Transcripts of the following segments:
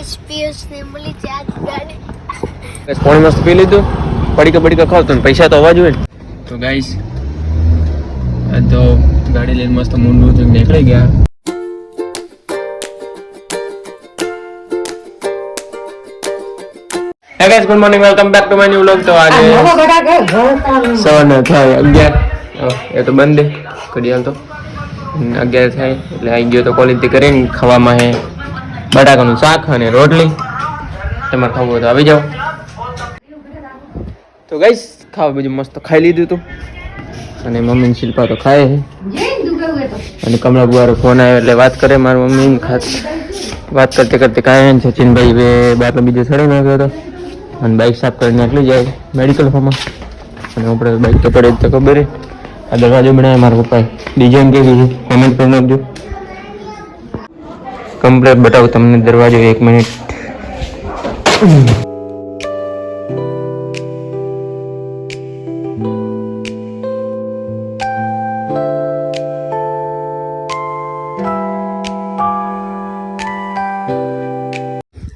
guys Piyush ने बोली चार गाड़ी गाइस पानी मस्त पी लीधું પડીકા ખાવ તો પૈસા તો આવવા જોઈએ તો ગાઈસ આ તો ગાડી લઈને મસ્ત મુંડું થી નીકળી ગયા હે guys good morning welcome back to my new vlog તો આજે સવારના થાય 11 એ તો બંધ ઘડિયાળ તો 11 થાય એટલે આવી ગયો તો કોલેજ થી કરીને ખાવામાં હે બટાકાનું શાક અને રોટલી તમારે ખાવું હોય તો આવી જાઓ તો ગાઈસ ખાવા બીજું મસ્ત ખાઈ લીધું હતું અને મમ્મી શિલ્પા તો ખાય છે અને કમલા બુઆરો ફોન આવ્યો એટલે વાત કરે મારી મમ્મી વાત કરતે કરતે કાંઈ સચિનભાઈ બે બાટલો બીજો ચડી નાખ્યો હતો અને બાઇક સાફ કરીને નીકળી જાય મેડિકલ ફોર્મમાં અને આપણે બાઇક તો પડે તો ખબર આ દરવાજો બનાવે મારા પપ્પાએ ડિઝાઇન કેવી છે કોમેન્ટ કરી નાખજો કમ્પ્લેટ બતાવું તમને દરવાજો 1 મિનિટ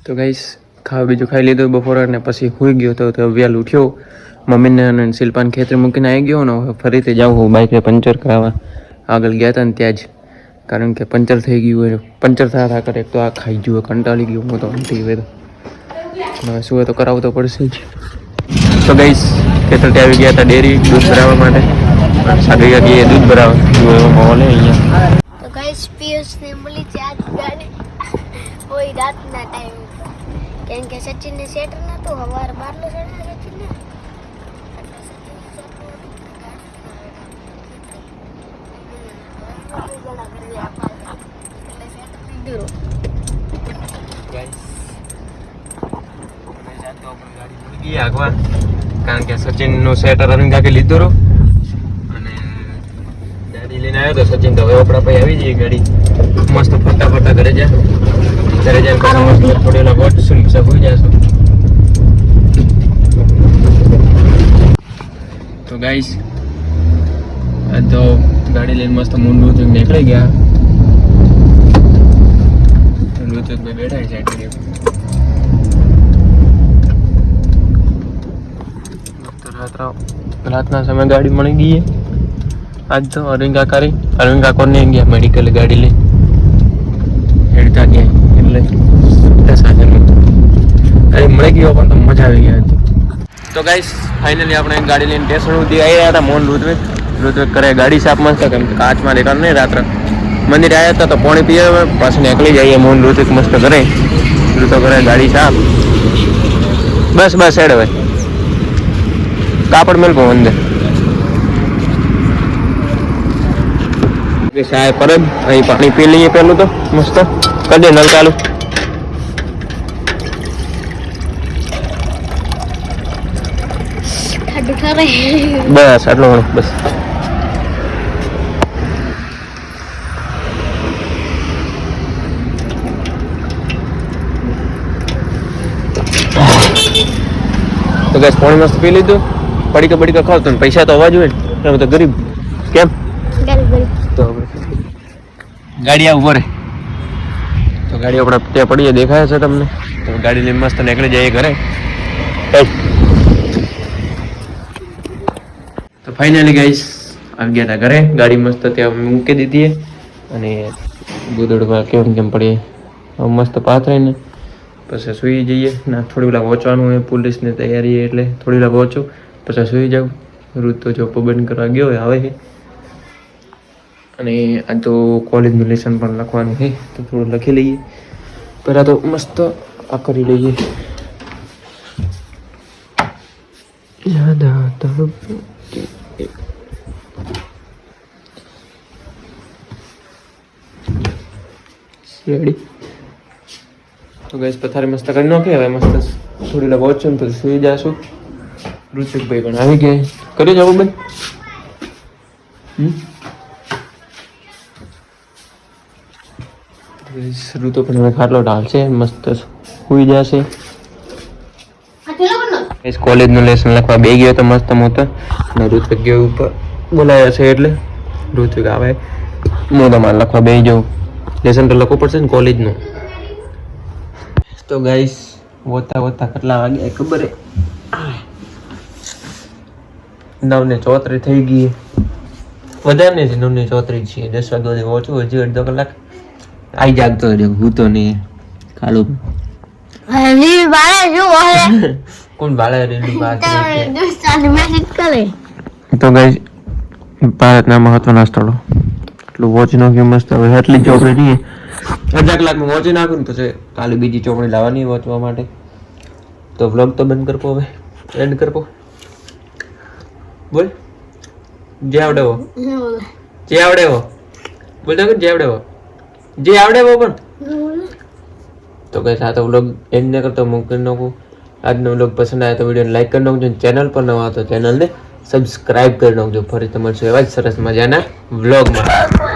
તો ગાઈસ ખાવા બીજું ખાઈ લીધું બપોરે અને પછી સૂઈ ગયો તો વ્યાલ ઉઠ્યો મમ્મીને અને શિલ્પાને ખેતરે મૂકીને આવી ગયો ને ફરીથી જાઉં હું બાઇકને પંચર કરાવવા આગળ ગયા હતા ને ત્યાં જ કારણ કે પંચર થઈ ગયું હોય પંચર થયા કરે એક તો આ ખાઈ ગયું કંટાળી ગયું હું તો અંટી હોય તો હવે શું હોય તો કરાવવું તો પડશે જ તો ગાઈસ ખેતરથી આવી ગયા હતા ડેરી દૂધ ભરાવવા માટે સાગરી ગઈ દૂધ ભરાવવા જો એવો માહોલ હે અહીંયા तो गाइस पीयूष ने बोली चार गाड़ी वही रात ना टाइम કેમ કે સચિન ને સેટ ન તો હવાર બારલો ચડે સચિન ને કારણ કે સચિન નું સેટર અરવિંદ કાકે લીધું રહ્યું અને ગાડી લઈને આવ્યો તો સચિન તો હવે આપણા ભાઈ આવી જઈએ ગાડી મસ્ત ફટાફટા ઘરે જાય પછી થોડી વાર વોટ શું સગુઈ જશો તો ગાઈસ આ તો ગાડી લઈને મસ્ત મુંડું થી નીકળી ગયા ઋતુક ભાઈ બેઠા છે રાતના સમય ગાડી મળી ગઈ આજ તો અરવિંદ કાકો ને ગયા મેડિકલ ગાડી લઈ હેડતા ગયા એટલે સાધન ગાડી મળી ગયો પણ તો મજા આવી ગઈ હતી તો ગાઈસ ફાઇનલી આપણે ગાડી લઈને સ્ટેશન સુધી આવ્યા હતા મોહન ઋત્વિક કરે ગાડી સાફ મસ્ત કેમ કે કાચમાં દેખાડ નહીં રાત્રે મંદિર આવ્યા હતા તો પાણી પીએ પાછું નીકળી જઈએ મોહન ઋત્વિક મસ્ત કરે ઋતો કરે ગાડી સાફ બસ હેડ હવે કાપડ મેલકો અંદર સાહેબ પર અહીં પાણી પી લઈએ પેલું તો મસ્ત કરી દે નલ ચાલુ બસ આટલું ઘણું બસ તો ગેસ પાણી મસ્ત પી લીધું પડીકા ખાવ તો પૈસા તો આવવા જોઈએ ને તો ગરીબ કેમ તો ગાડી આ ઉપર તો ગાડી આપણે ત્યાં પડીએ દેખાય છે તમને તો ગાડી લઈને મસ્ત નીકળી જઈએ ઘરે તો ફાઇનલી ગાઈસ આવી ગયા હતા ઘરે ગાડી મસ્ત ત્યાં મૂકી દીધી અને ગોદડમાં કેમ પડીએ મસ્ત પાથરીને પછી સૂઈ જઈએ ના થોડી વાર પહોંચવાનું હોય પોલીસની તૈયારી એટલે થોડી વાર પહોંચો પછી સૂઈ જાઉં ઋત તો જો બંધ કરવા ગયો હોય આવે છે અને આ તો કોલેજનું લેસન પણ લખવાનું છે તો થોડું લખી લઈએ પહેલાં તો મસ્ત આ કરી લઈએ યાદ આવતા રેડી તો ગેસ પથારી મસ્ત કરી નાખી હવે મસ્ત થોડી વાર પહોંચો ને પછી સુઈ જશું ઋતિકભાઈ પણ આવી ગયા કરી જવું બેન ઋતુ પણ હવે ખાટલો ઢાલશે મસ્ત સુઈ જશે કોલેજનું લેસન લખવા બે ગયો તો મસ્ત મોતો અને ઋતિક ગયો ઉપર બોલાયા છે એટલે ઋતિક આવે હું તમારે લખવા બે જાઉં લેસન તો લખવું પડશે ને કોલેજનું તો ગાઈસ વોતા વોતા કેટલા વાગ્યા ખબર હે 9:34 થઈ ગઈ વધારે નથી 9:34 છે 10 વાગ્યા પહોંચું હજી અડધો કલાક આઈ જાગતો રહ્યો હું તો નહીં ખાલું હજી બારે શું હોય કોણ બાળા રેલી વાત દોસ્તાને મેસેજ કરે તો ગાઈસ ભારતના મહત્વના સ્થળો એટલું વોચ નાખ્યું મસ્ત હવે એટલી ચોપડી નહીં અડધા કલાકમાં વોચ નાખું ને પછી કાલે બીજી ચોપડી લાવવાની વાંચવા માટે તો વ્લોગ તો બંધ કરવો હવે એન્ડ કરવો બોલ જે આવડે હો જે આવડે હો બોલ તો જે આવડે હો જે આવડે હો પણ તો ગાઈસ આ તો વ્લોગ એન્ડ ન કરતો મૂકી નાખું આજનો વ્લોગ પસંદ આવે તો વિડીયોને લાઈક કરી નાખજો ચેનલ પર નવા તો ચેનલને સબસ્ક્રાઇબ કરી નાખજો ફરી તમારે એવા જ સરસ મજાના વ્લોગમાં